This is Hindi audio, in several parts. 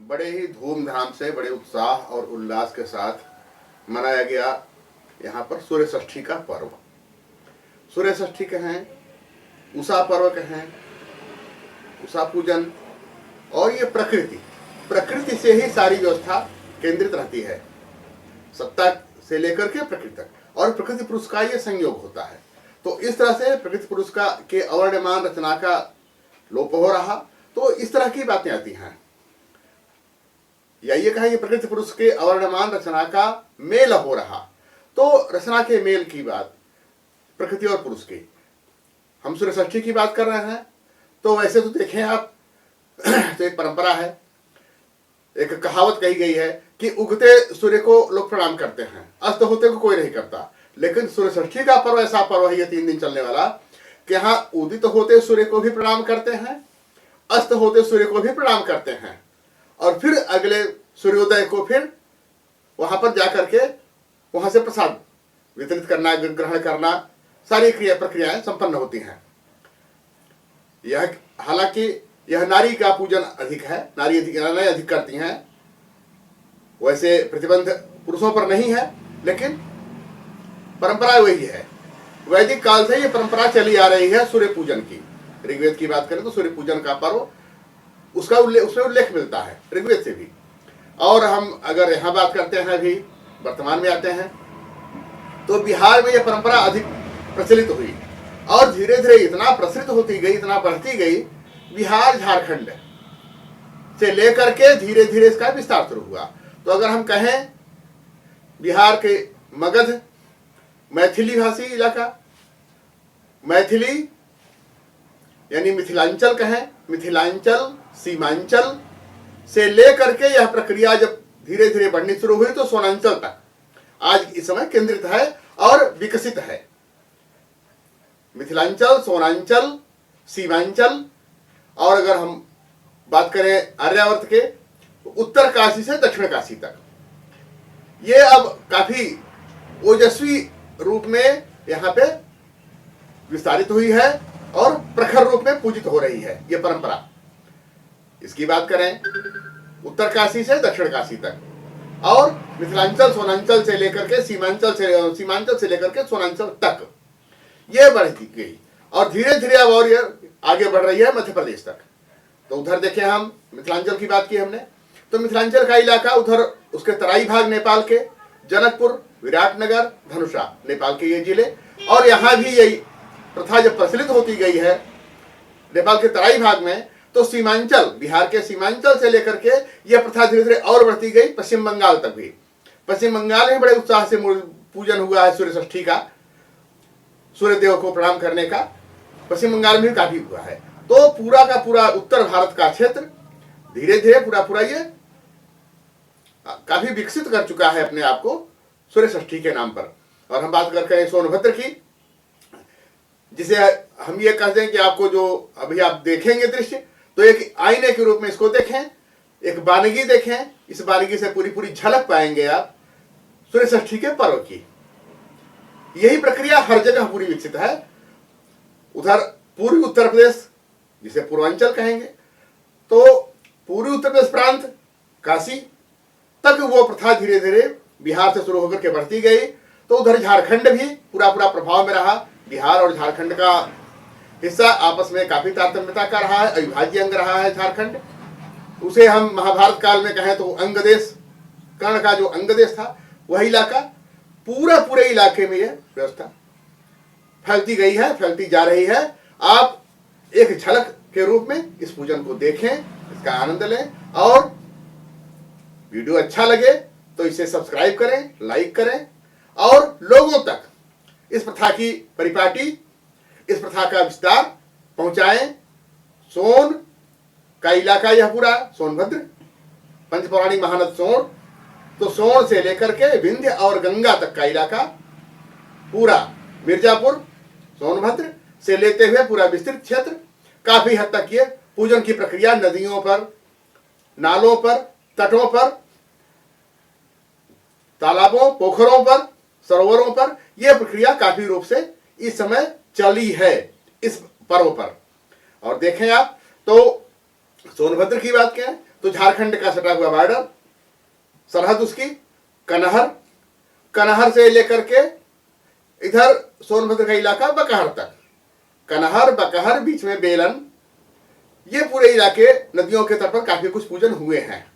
बड़े ही धूमधाम से, बड़े उत्साह और उल्लास के साथ मनाया गया यहाँ पर सूर्य षष्ठी का पर्व। सूर्य षष्ठी कहें, उषा पर्व कहें, उषा पूजन, और ये प्रकृति से ही सारी व्यवस्था केंद्रित रहती है, सत्ता से लेकर के प्रकृति तक, और प्रकृति पुरुष का ये संयोग होता है। तो इस तरह से प्रकृति पुरुष का के अवर्ण्यमान रचना का लोप हो रहा, तो इस तरह की बातें आती हैं। या ये कहें कि प्रकृति पुरुष के अवर्णमान रचना का मेल हो रहा, तो रचना के मेल की बात प्रकृति और पुरुष की। हम सूर्य षष्ठी की बात कर रहे हैं, तो वैसे तो देखें आप तो एक परंपरा है, एक कहावत कही गई है कि उगते सूर्य को लोग प्रणाम करते हैं, अस्त होते को कोई नहीं करता। लेकिन सूर्य षष्ठी का पर्व ऐसा पर्व है, ये 3 दिन चलने वाला, कि यहाँ उदित होते सूर्य को भी प्रणाम करते हैं, अस्त होते सूर्य को भी प्रणाम करते हैं, और फिर अगले सूर्योदय को फिर वहां पर जाकर के वहां से प्रसाद वितरित करना, ग्रहण करना, सारी प्रक्रियाएं संपन्न होती हैं। यह हालांकि यह नारी का पूजन अधिक है, नारी अधिक करती हैं, वैसे प्रतिबंध पुरुषों पर नहीं है, लेकिन परंपरा वही है। वैदिक काल से ये परंपरा चली आ रही है सूर्य पूजन की। ऋग्वेद की बात करें तो सूर्य पूजन का पर्व, उसमें उल्लेख मिलता है ऋग्वेद से भी। और हम अगर यहाँ बात करते हैं, अभी वर्तमान में आते हैं, तो बिहार में यह परंपरा अधिक प्रचलित हुई, और धीरे धीरे इतना प्रसिद्ध होती गई, इतना बढ़ती गई, बिहार झारखंड से लेकर के धीरे धीरे इसका विस्तार शुरू हुआ। तो अगर हम कहें बिहार के मगध मैथिली भाषी इलाका, मैथिली यानी मिथिलांचल कहें, मिथिलांचल सीमांचल से लेकर के यह प्रक्रिया जब धीरे धीरे बढ़नी शुरू हुई, तो सोनांचल तक आज इस समय केंद्रित है और विकसित है। मिथिलांचल, सोनांचल, सीमांचल, और अगर हम बात करें आर्यावर्त के, तो उत्तर काशी से दक्षिण काशी तक ये अब काफी ओजस्वी रूप में यहाँ पे विस्तारित हुई है और प्रखर रूप में पूजित हो रही है ये परंपरा। इसकी बात करें उत्तर काशी से दक्षिण काशी तक, और मिथिलांचल सोनांचल से लेकर के सीमांचल से लेकर के सोनांचल तक ये बढ़ती गई, और धीरे धीरे अब और ये आगे बढ़ रही है मध्य प्रदेश तक। तो उधर देखें, हम मिथिलांचल की बात की हमने, तो मिथिलांचल का इलाका उधर उसके तराई भाग नेपाल के, जनकपुर, विराटनगर, धनुषा नेपाल के ये जिले, और यहाँ भी यही प्रथा जब प्रचलित होती गई है नेपाल के तराई भाग में, तो सीमांचल, बिहार के सीमांचल से लेकर के यह प्रथा धीरे धीरे और बढ़ती गई पश्चिम बंगाल तक भी। पश्चिम बंगाल में बड़े उत्साह से पूजन हुआ है सूर्य षष्ठी का, सूर्य देव को प्रणाम करने का पश्चिम बंगाल में भी काफी हुआ है। तो पूरा का पूरा उत्तर भारत का क्षेत्र धीरे धीरे पूरा ये काफी विकसित कर चुका है अपने आप को सूर्य षष्ठी के नाम पर। और हम बात करते हैं सोनभद्र की, जिसे हम ये कहते हैं कि आपको जो अभी आप देखेंगे दृश्य, तो एक आईने के रूप में इसको देखें, एक वानगी देखें, इस वानगी से पूरी झलक पाएंगे आप सूर्य षष्ठी के पर्व की। यही प्रक्रिया हर जगह पूरी विकसित है। उधर पूर्वी उत्तर प्रदेश, जिसे पूर्वांचल कहेंगे, तो पूर्वी उत्तर प्रदेश प्रांत काशी तक वो प्रथा धीरे धीरे बिहार से शुरू होकर के बढ़ती गई। तो उधर झारखंड भी पूरा प्रभाव में रहा। बिहार और झारखंड का हिस्सा आपस में काफी तारतम्यता का रहा है, अविभाज्य अंग रहा है झारखंड। उसे हम महाभारत काल में कहें तो अंग देश, कर्ण का जो अंग देश था वह इलाका, पूरे इलाके में यह व्यवस्था फैलती गई है, फैलती जा रही है। आप एक झलक के रूप में इस पूजन को देखें, इसका आनंद लें, और वीडियो अच्छा लगे तो इसे सब्सक्राइब करें, लाइक करें और लोगों तक इस प्रथा की परिपाटी, इस प्रथा का विस्तार पहुंचाएं। सोन का इलाका यह पूरा सोनभद्र, पंचपौराणिक महानद सोन, तो सोन से लेकर के विंध्य और गंगा तक का इलाका पूरा, मिर्जापुर, सोनभद्र से लेते हुए पूरा विस्तृत क्षेत्र, काफी हद तक ये पूजन की प्रक्रिया नदियों पर, नालों पर, तटों पर, तालाबों, पोखरों पर, सरोवरों पर यह प्रक्रिया काफी रूप से इस समय चली है इस पर्व पर। और देखें आप तो सोनभद्र की बात करें तो झारखंड का सटा हुआ बॉर्डर, सरहद उसकी कनहर, कनहर से लेकर के इधर सोनभद्र का इलाका बकहर तक, कनहर बकहर बीच में बेलन, ये पूरे इलाके नदियों के तट पर काफी कुछ पूजन हुए हैं।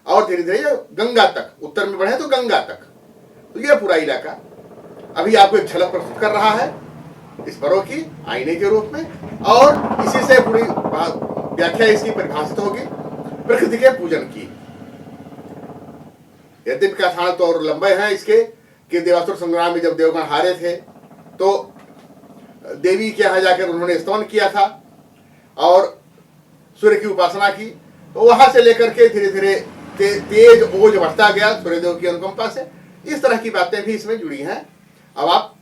और धीरे धीरे गंगा तक, उत्तर में बढ़े तो गंगा तक, तो यह पूरा इलाका अभी आपको एक झलक प्रस्तुत कर रहा है इस पर्व की आईने के रूप में। और इसी से पूरी व्याख्या इसकी परिभाषित होगी प्रकृति के पूजन की। यद्यपि कथानक तो और लंबे हैं इसके कि देवासुर संग्राम में जब देवगण हारे थे तो देवी के यहाँ जाकर उन्होंने स्तवन किया था और सूर्य की उपासना की, तो वहां से लेकर के धीरे धीरे तेज ओज बढ़ता गया सूर्यदेव की अनुकंपा से। इस तरह की बातें भी इसमें जुड़ी हैं। अब आप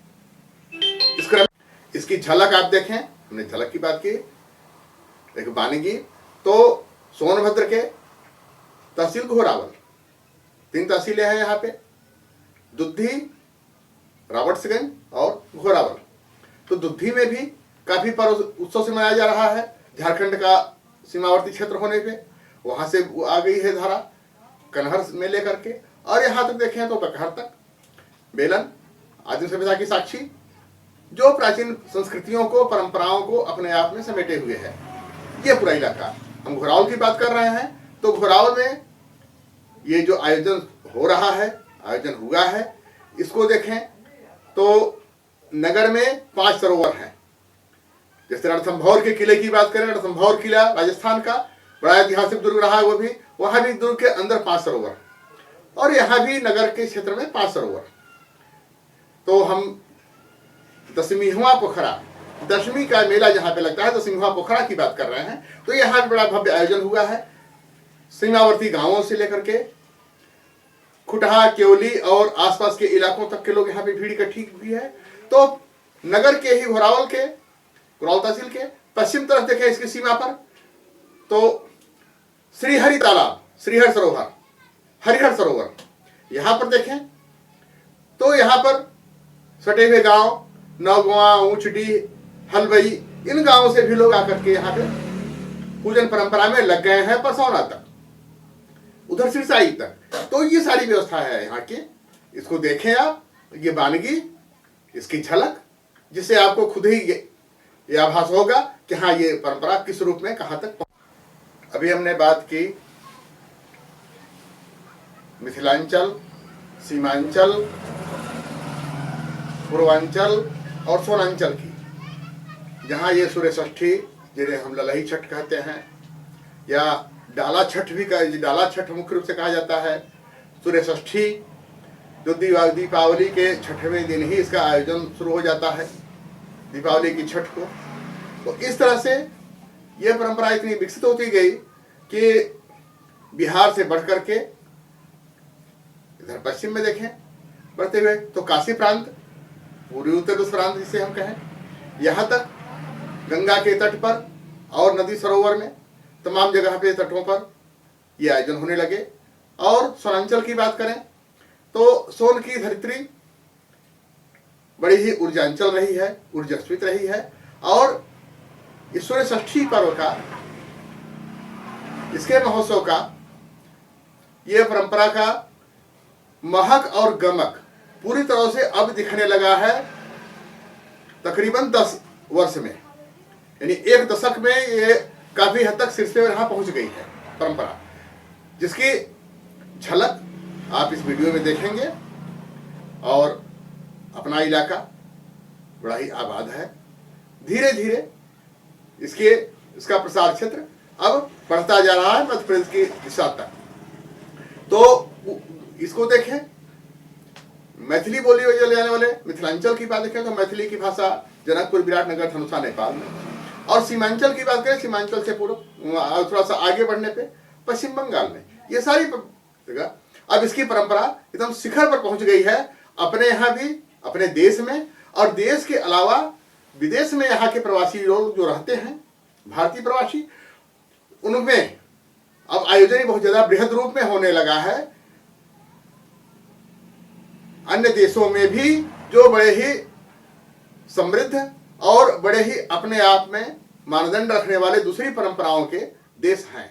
इस क्रम इसकी झलक आप देखें, हमने झलक की बात की, एक बानगी तो सोनभद्र के तहसील घोरावल, 3 तहसीलें हैं यहाँ पे, दुद्धी, राबर्ट्सगंज और घोरावल। तो दुद्धी में भी काफी पर्व उत्सव से मनाया जा रहा है, झारखंड का सीमावर्ती क्षेत्र होने पे वहां से आ गई है धारा कनहर में लेकर के, और यहाँ तक देखें तो बकहर तक बेलन आदिम सभ्यता की साक्षी, जो प्राचीन संस्कृतियों को, परंपराओं को अपने आप में समेटे हुए है ये पूरा इलाका। हम घोरावल की बात कर रहे हैं तो घोरावल में ये जो आयोजन हो रहा है, आयोजन हुआ है, इसको देखें तो नगर में 5 सरोवर हैं। जैसे रणथंभौर के किले की बात करें, रणथंभौर किला राजस्थान का बड़ा ऐतिहासिक दुर्ग रहा है, वो भी वहां भी दुर्ग के अंदर 5 सरोवर, और यहाँ भी नगर के क्षेत्र में 5 सरोवर। तो हम दशमीहवा पोखरा, दशमी का मेला जहाँ पे लगता है, दशमीहवा पोखरा की बात कर रहे हैं। तो यहाँ बड़ा भव्य आयोजन हुआ है, सीमावर्ती गांवों से लेकर के खुटहा, केवली और आसपास के इलाकों तक के लोग यहाँ पे भीड़ इकट्ठी हुई है। तो नगर के ही घोरावल तहसील के पश्चिम तरफ देखें इसकी सीमा पर तो श्रीहरि तालाब, श्रीहर सरोवर, हरिहर सरोवर, यहां पर देखें तो यहां पर सटे हुए गांव नौगवा, ऊंचडी, हलवई, इन गांवों से भी लोग आकर के यहाँ पे पूजन परंपरा में लग गए हैं, परसौना तक, उधर सिरसाई तक। तो ये सारी व्यवस्था है यहाँ की। इसको देखें आप, ये बानगी, इसकी झलक, जिससे आपको खुद ही ये आभास होगा कि हाँ ये परंपरा किस रूप में कहां तक। अभी हमने बात की मिथिलांचल, सीमांचल, पूर्वांचल और सोनांचल की, जहाँ ये सूर्य षष्ठी जिन्हें हम ललही छठ कहते हैं या डाला छठ भी डाला छठ मुख्य रूप से कहा जाता है। सूर्य षष्ठी जो दीपावली के छठवें दिन ही इसका आयोजन शुरू हो जाता है, दीपावली की छठ को। तो इस तरह से यह परंपरा इतनी विकसित होती गई कि बिहार से बढ़ करके इधर पश्चिम में देखें बढ़ते हुए तो काशी प्रांत, पूर्वी उत्तर प्रदेश प्रांत जिसे हम कहें, यहाँ तक गंगा के तट पर और नदी सरोवर में तमाम जगह पे तटों पर ये आयोजन होने लगे। और सोनांचल की बात करें तो सोन की धरित्री बड़ी ही ऊर्जांचल रही है, ऊर्जस्वित रही है। और इस सूर्य षष्ठी पर्व का, इसके महोत्सव का, ये परंपरा का महक और गमक पूरी तरह से अब दिखने लगा है तकरीबन 10 वर्ष में, यानी 1 दशक में ये काफी हद तक शीर्ष पे यहाँ पहुंच गई है परंपरा, जिसकी झलक आप इस वीडियो में देखेंगे। और अपना इलाका बड़ा ही आबाद है, धीरे धीरे इसका प्रसार क्षेत्र अब बढ़ता जा रहा है मध्य प्रदेश की दिशा तक। तो इसको देखें, मैथिली बोली हुई जाने वाले मिथिलांचल की बात देखें तो मैथिली की भाषा जनकपुर, विराटनगर, धनुषा, नेपाल में, और सीमांचल की बात करें, सीमांचल से पूर्व थोड़ा सा आगे बढ़ने पे पश्चिम बंगाल में, ये सारी जगह अब इसकी परंपरा एकदम शिखर पर पहुंच गई है। अपने यहाँ भी, अपने देश में, और देश के अलावा विदेश में यहाँ के प्रवासी लोग जो रहते हैं, भारतीय प्रवासी, उनमें अब आयोजन बहुत ज्यादा बृहद रूप में होने लगा है। अन्य देशों में भी जो बड़े ही समृद्ध और बड़े ही अपने आप में मानदंड रखने वाले दूसरी परंपराओं के देश हैं।